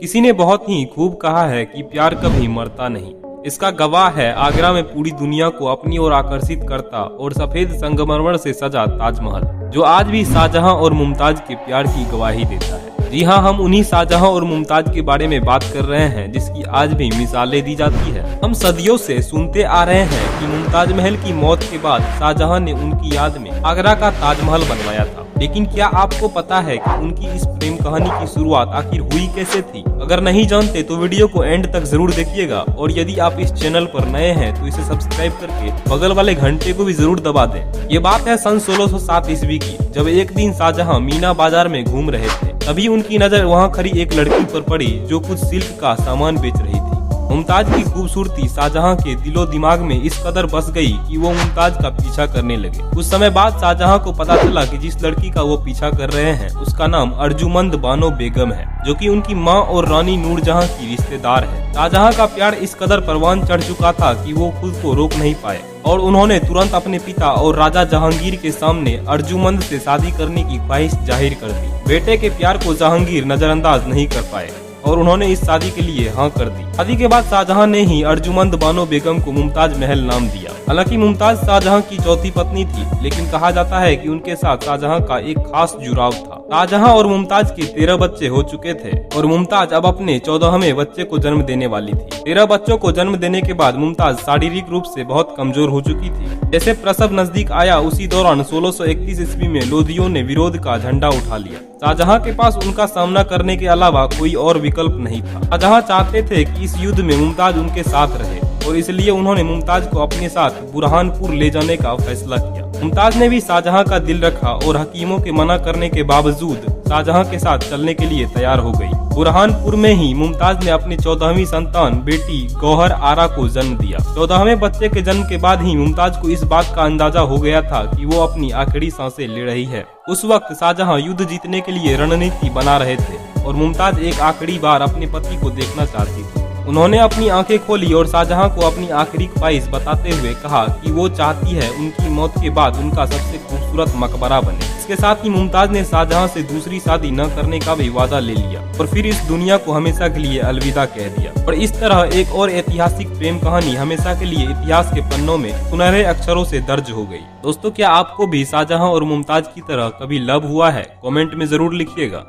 किसी ने बहुत ही खूब कहा है कि प्यार कभी मरता नहीं। इसका गवाह है आगरा में पूरी दुनिया को अपनी ओर आकर्षित करता और सफेद संगमरमर से सजा ताजमहल, जो आज भी शाहजहां और मुमताज के प्यार की गवाही देता है। जी हाँ, हम उन्हीं शाहजहां और मुमताज के बारे में बात कर रहे हैं जिसकी आज भी मिसालें दी जाती है। हम सदियों से सुनते आ रहे हैं कि मुमताज महल की मौत के बाद शाहजहां ने उनकी याद में आगरा का ताजमहल बनवाया था। लेकिन क्या आपको पता है कि उनकी इस प्रेम कहानी की शुरुआत आखिर हुई कैसे थी? अगर नहीं जानते तो वीडियो को एंड तक जरूर देखिएगा, और यदि आप इस चैनल पर नए हैं तो इसे सब्सक्राइब करके बगल वाले घंटे को भी जरूर दबा दें। ये बात है सन 1607 ईस्वी की, जब एक दिन शाहजहां मीना बाजार में घूम रहे थे। तभी उनकी नजर वहाँ खड़ी एक लड़की पर पड़ी जो कुछ सिल्क का सामान बेच रही थी। मुमताज की खूबसूरती शाहजहां के दिलो दिमाग में इस कदर बस गई कि वो मुमताज का पीछा करने लगे। कुछ समय बाद शाहजहां को पता चला कि जिस लड़की का वो पीछा कर रहे हैं उसका नाम अर्जुमंद बानो बेगम है, जो कि उनकी मां और रानी नूरजहां की रिश्तेदार है। शाहजहां का प्यार इस कदर परवान चढ़ चुका था कि वो खुद को रोक नहीं पाए और उन्होंने तुरंत अपने पिता और राजा जहांगीर के सामने अर्जुमंद से शादी करने की ख्वाहिश जाहिर कर दी। बेटे के प्यार को जहांगीर नजरअंदाज नहीं कर पाए और उन्होंने इस शादी के लिए हाँ कर दी। शादी के बाद शाहजहां ने ही अर्जुमंद बानो बेगम को मुमताज महल नाम दिया। हालांकि मुमताज शाहजहां की चौथी पत्नी थी, लेकिन कहा जाता है कि उनके साथ शाहजहां का एक खास जुड़ाव था। शाहजहां और मुमताज के 13 बच्चे हो चुके थे और मुमताज अब अपने 14वें बच्चे को जन्म देने वाली थी। 13 बच्चों को जन्म देने के बाद मुमताज शारीरिक रूप से बहुत कमजोर हो चुकी थी। जैसे प्रसव नजदीक आया, उसी दौरान 1631 ईस्वी में लोधियों ने विरोध का झंडा उठा लिया। शाहजहां के पास उनका सामना करने के अलावा कोई और विकल्प नहीं था। शाहजहां चाहते थे कि इस युद्ध में मुमताज उनके साथ रहे और इसलिए उन्होंने मुमताज को अपने साथ बुरहानपुर ले जाने का फैसला किया। मुमताज ने भी शाहजहां का दिल रखा और हकीमों के मना करने के बावजूद शाहजहां के साथ चलने के लिए तैयार हो गई। बुरहानपुर में ही मुमताज ने अपनी 14वीं संतान बेटी गौहर आरा को जन्म दिया। 14वें बच्चे के जन्म के बाद ही मुमताज को इस बात का अंदाजा हो गया था कि वो अपनी आखिरी सांसें ले रही है। उस वक्त शाहजहां युद्ध जीतने के लिए रणनीति बना रहे थे और मुमताज एक आखिरी बार अपने पति को देखना चाहती थी। उन्होंने अपनी आंखें खोली और शाहजहां को अपनी आखिरी ख्वाहिश बताते हुए कहा कि वो चाहती है उनकी मौत के बाद उनका सबसे खूबसूरत मकबरा बने। इसके साथ ही मुमताज ने शाहजहां से दूसरी शादी न करने का भी वादा ले लिया और फिर इस दुनिया को हमेशा के लिए अलविदा कह दिया। और इस तरह एक और ऐतिहासिक प्रेम कहानी हमेशा के लिए इतिहास के पन्नों में सुनहरे अक्षरों से दर्ज हो गई। दोस्तों, क्या आपको भी शाहजहां और मुमताज की तरह कभी लव हुआ है? कमेंट में जरूर लिखिएगा।